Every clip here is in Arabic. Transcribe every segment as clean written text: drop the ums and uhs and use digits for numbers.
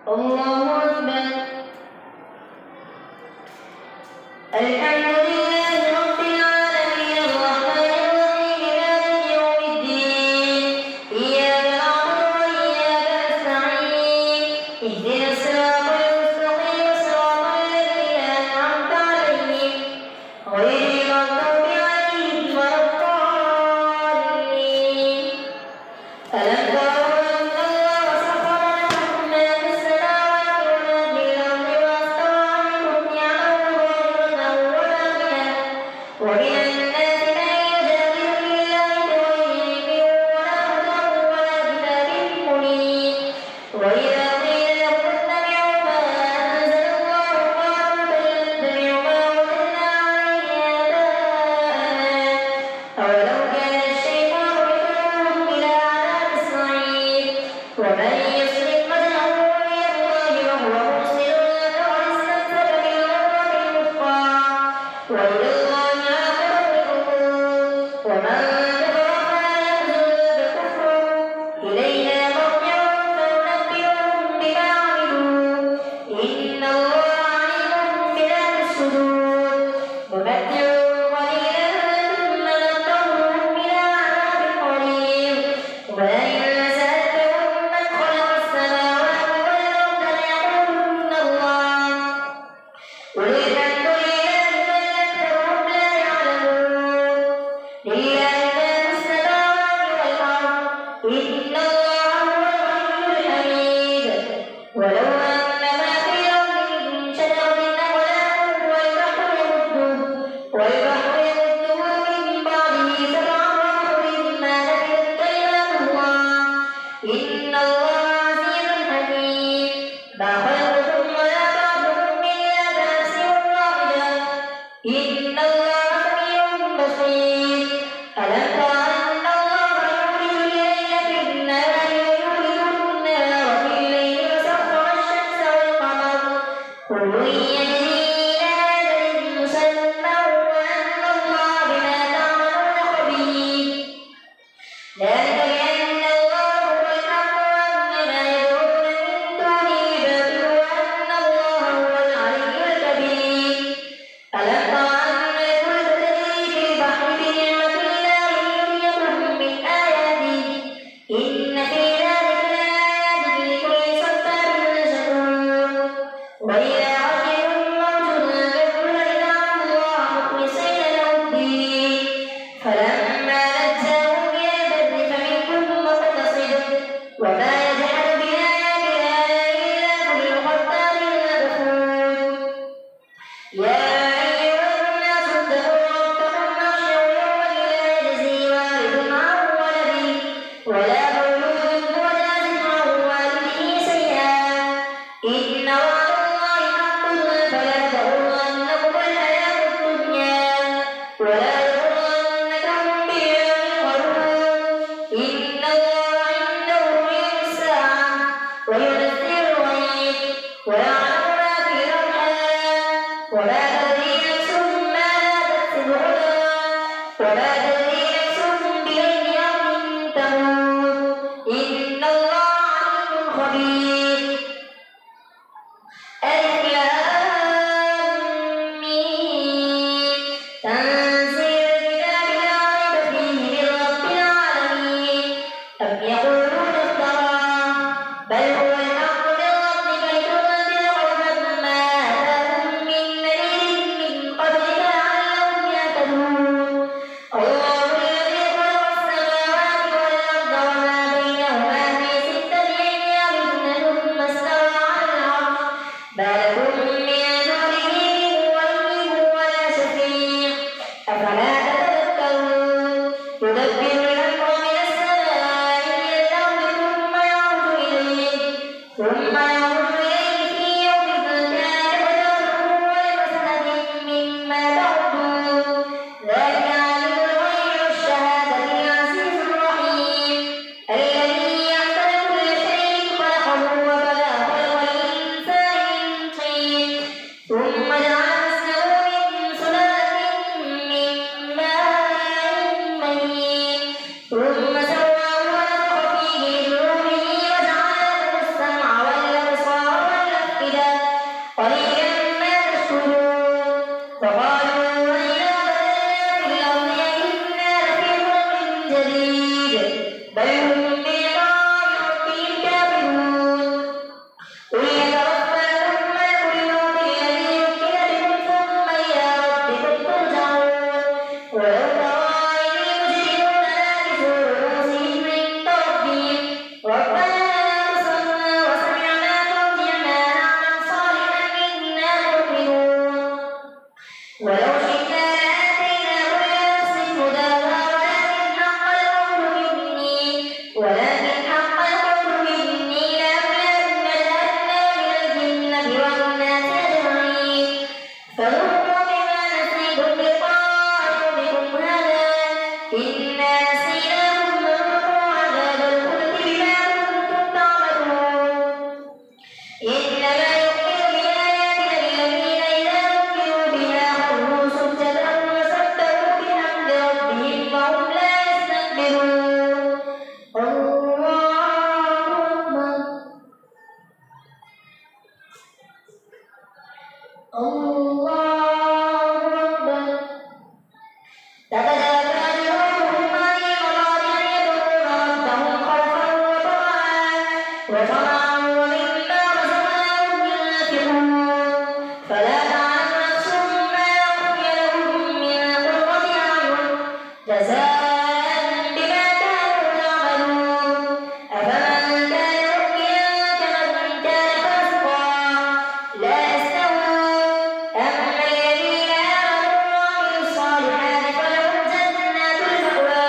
الله أكبر. الحمد لله رب العالمين الرحمن الرحيم مالك يوم الدين إياك نعبد وإياك نستعين اهدنا الصراط المستقيم صراط الذين أنعمت عليهم غير المغضوب عليهم ولا الضالين. ألم تروا أن الله سخر لكم ما في السماوات وما في الأرض واستوى عليكم نعمه ظاهرة وباطنة ومن الناس من يجادل في الله بغير علم ولا هدى ولا كتاب منير. وإذا قيل لهم اتبعوا ما أنزل الله قالوا بل نتبع ما وجدنا عليه آباءنا أولو كان الشيطان يدعوهم إلى عذاب السعير. ومن يسلك وجهه إلى الله وهو محسن فقد استمسك بالعروة الوثقى وإلى الله عاقبة الأمور. ومن كفر فلا يحزنك كفره إلينا مرجعهم فننبئهم بما عملوا إن الله عليم بذات الصدور. ومتعوا قليلا ثم نضطرهم إلى عذاب قريب. ولئن سألتهم من خلق السماوات والأرض ليقولن الله قل الحمد لله بل أكثرهم لا يعلمون. لله ما في السماوات والأرض إن الله هو الغني الحميد. ولو أن ما في الأرض من شجرة أقلام والبحر يمده من بعده سبعة أبحر ما نفدت كلمات الله إن الله عزيز حكيم. ما خلقكم ولا بعثكم إلا كنفس واحدة إن الله سميع بصير. ألم تر أن الله يولج الليل في النهار ويولج النهار في الليل وسخر الشمس والقمر كل يجري إلى أجل مسمى وأن الله بما تعملون خبير. ذلك بأن الله هو الحق وأن ما يدعون من دونه باطل وأن الله هو العلي الكبير. ألم تر أن الفلك تجري في البحر بنعمة الله ليريكم من آياته إن في ذلك لآيات لكل صبار شكور. وإذا غشيهم موج كالظلل دعوا الله مخلصين له الدين فلما نجاهم إلى البر فمنهم مقتصد وما يجحد بآياتنا إلا كل ختار كفور. يا أيها الناس اتقوا ربكم واخشوا يوما لا يجزي والد عن ولده ولا مولود هو جاز عن والده شيئا إن وعد الله حق فلا تغرنكم الحياة الدنيا ولا يغرنكم بالغرور. إن الله عنده علم الساعة وينزل الغيث ويعلم ما في الأرحام وما تدري نفس ماذا تكسب غدا وما تدري نفس بأي أرض تموت إن الله عليم خبير. ألف لام ميم تنزيل الكتاب لا ريب فيه من رب العالمين. أم يقولون افتراه بل هو الحق من ربك لتنذر قوما ما أتاهم من نذير من قبلك لعلهم يهتدون. الله الذي خلق السماوات والأرض وما بينهما في 6 أيام ثم استوى على العرش ما لكم من دونه من ولي ولا شفيع أفلا تتذكرون. يدبر الأمر من السماء إلى الأرض ثم يعرج إليه في يوم كان قدره ولمسألة مما تعدون. ذلك عالم الغيب والشهادة العزيز الرحيم الذي أحسن كل شيء خلقه وبدأ خلق الإنسان من طين ثم جعل نسله من سلالة من ماء مهين ثم سواه ونفخ فيه من روحه وجعل لكم السمع والأبصار إنما يؤمن بآياتنا الذين إذا ذكروا بها خروا سجدا وسبحوا بحمد ربهم وهم لا يستكبرون. الله أكبر. تتجافى جنوبهم عن المضاجع يدعون ربهم خوفا وطمعا ومما رزقناهم ينفقون. فلا تعلم نفس ما أخفي لهم من قرة أعين جزاء بما كانوا يعملون. أفمن كان مؤمنا كمن كان فاسقا لا يستوون. أما الذين آمنوا وعملوا الصالحات فلهم جنات المأوى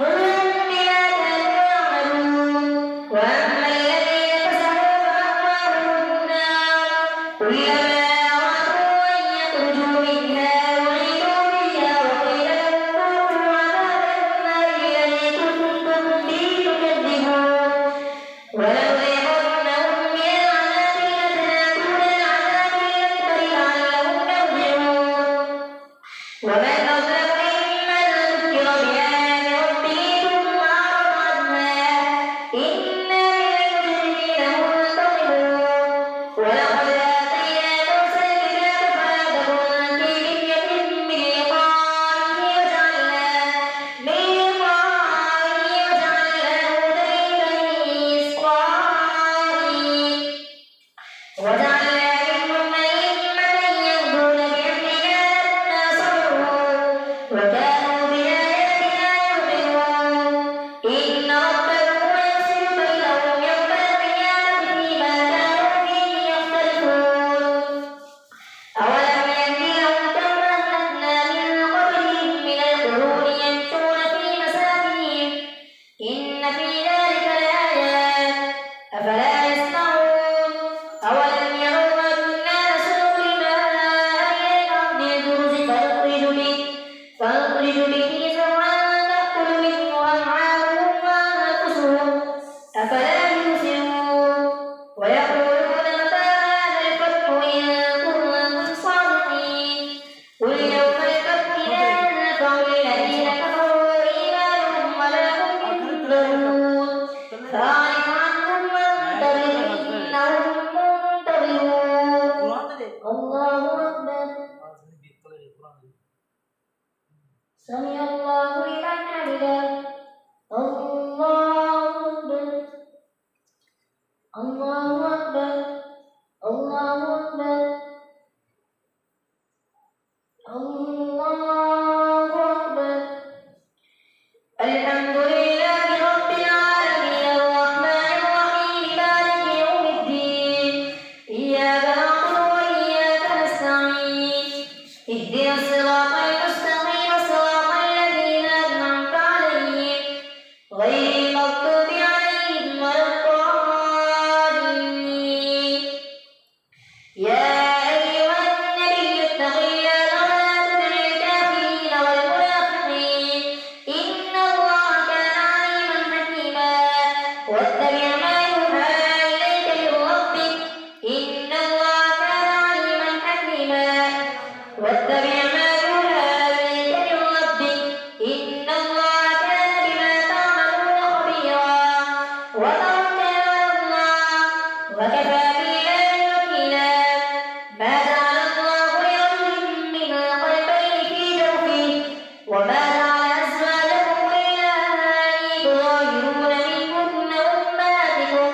نزلا بما كانوا يعملون. وأما الذين فسقوا فمأواهم النار كلما أرادوا أن يخرجوا منها أعيدوا فيها وقيل لهم ذوقوا عذاب النار الذي كنتم به تكذبون. ولنذيقنهم من العذاب الأدنى دون العذاب الأكبر لعلهم يرجعون. ومن أظلم ممن ذكر بآيات ربه ثم أعرض عنها إنا من المجرمين منتقمون. ولقد آتينا موسى الكتاب فلا تكن في مرية من لقائه وجعلناه هدى لبني إسرائيل. وجعلنا منهم أئمة يهدون بأمرنا لما صبروا وكانوا بآياتنا يوقنون. إن ربك هو يفصل بينهم يوم القيامة فيما كانوا فيه يختلفون. أولم يهد لهم كم أهلكنا من قبلهم من القرون يمشون في مساكنهم إن في ذلك لآيات أفلا يسمعون. أولم يروا أنا نسوق الماء إلى الأرض الجرز فنخرج به زرعا تأكل منه أنعامهم وأنفسهم أفلا يبصرون. ويقولون متى هذا الفتح إن كنتم صادقين. قل يوم الفتح لا ينفع الذين كفروا إيمانهم ولا هم ينذرون. فأعرض عنهم وانتظر إنهم منتظرون. الله أكبر. سمع الله لمن حمده. الله أكبر. الله أكبر. الله أكبر. الله أكبر. الحمد لله رب العالمين الرحمن الرحيم مالك يوم الدين. إياك نعبد وإياك نستعين. اهدنا الصراط المستقيم صراط الذين أنعمت عليهم غير المغضوب عليهم ولا الضالين. يا أيها النبي اتق الله ولا تطع الكافرين والمنافقين إن الله كان عليما حكيما. واتبع ما يوحى إليك من ربك إن الله كان عليما حكيما. واتبع ما يوحى إليك من ربك إن الله كان بما تعملون خبيرا. وتوكل على الله وكفى بالله وكيلا. ما جعل الله لرجل من قلبين في جوفه وما جعل أزواجكم اللائي تظاهرون منهن أمهاتكم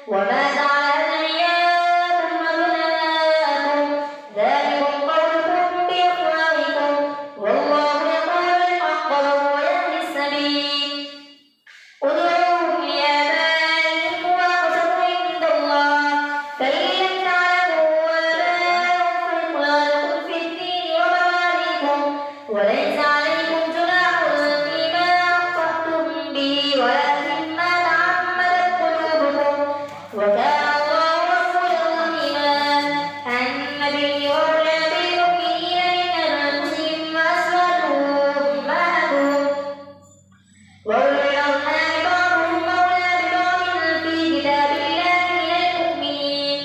وما جعل أدعياءكم أبناءكم ذلكم قولكم بأفواهكم والله يقول الحق وهو يهدي السبيل. ادعوهم لآبائهم هو أقسط عند الله فإن لم تعلموا آباءهم فإخوانكم في الدين ومواليكم وليس عليكم جناح فيما أخطأتم به ولكن ما تعمدت قلوبكم وكان الله غفورا رحيما. النبي أولى بالمؤمنين من أنفسهم وأزواجه أمهاتهم وأولو الأرحام بعضهم أولى ببعض في كتاب الله من المؤمنين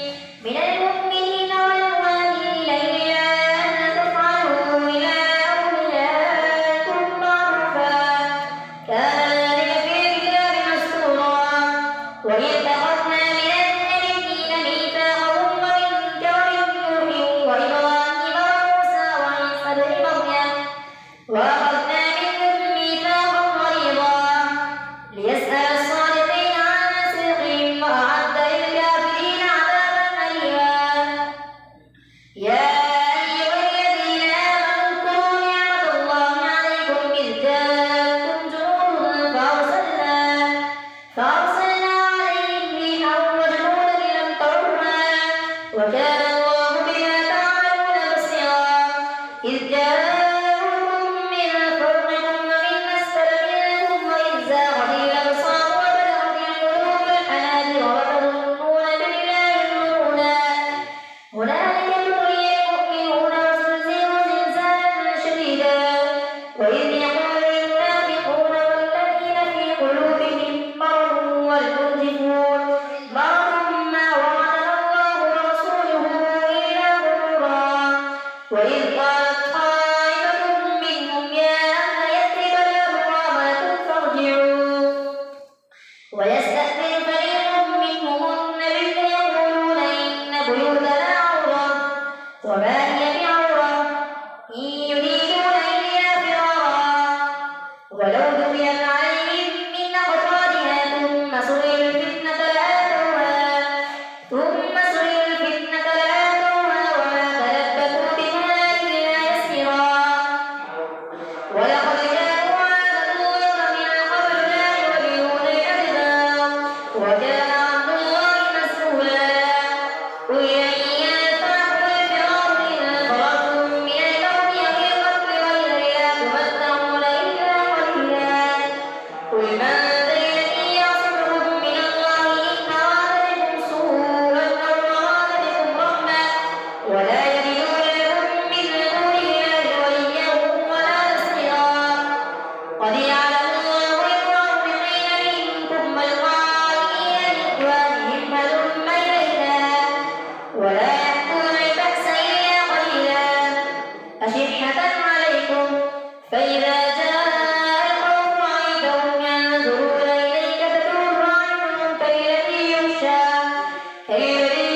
الذي